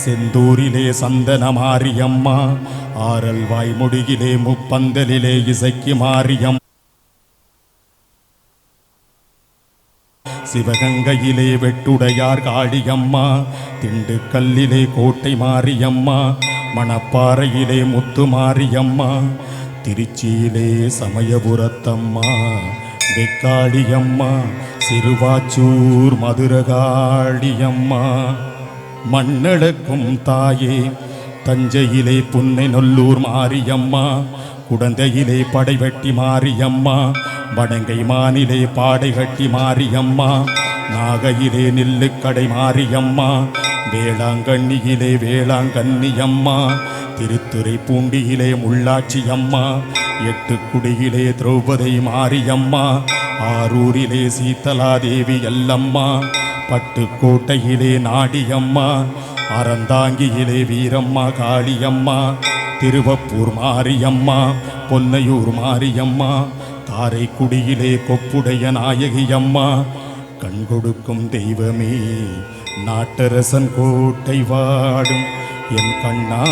செந்தூரிலே சந்தன மாரியம்மா, ஆரல் வாய்மொழியிலே முப்பந்தலிலே இசைக்கு மாரியம், சிவகங்கையிலே வெட்டுடையார் காளியம்மா, திண்டுக்கல்லிலே கோட்டை மாரியம்மா, மணப்பாறையிலே முத்து மாரியம்மா, திருச்சியிலே சமயபுரத்தம்மா, வெக்காளியம்மா, சிறுவாச்சூர் மதுரகாளியம்மா, மண்ணளக்கும் தாயே தஞ்சையிலே புன்னை நல்லூர் மாரியம்மா, குடந்தையிலே படைவெட்டி மாரியம்மா, வடங்கை மானிலே பாடைகட்டி மாரியம்மா, நாகையிலே நெல்லுக்கடை மாரியம்மா, வேளாங்கண்ணியிலே வேளாங்கண்ணியம்மா, திருத்துறை பூண்டியிலே முள்ளாட்சியம்மா, எட்டுக்குடியிலே திரௌபதி மாரியம்மா, ஆரூரிலே சீத்தலாதேவி எல்லம்மா, பட்டுக்கோட்டையிலே நாடியம்மா, அறந்தாங்கியிலே வீரம்மா காளியம்மா, திருவப்பூர் மாரியம்மா, பொன்னையூர் மாரியம்மா, காரைக்குடியிலே கொப்புடைய நாயகியம்மா, கண் கொடுக்கும் தெய்வமே நாட்டரசன் கோட்டை வாடும் என் கண்ணாத்தா.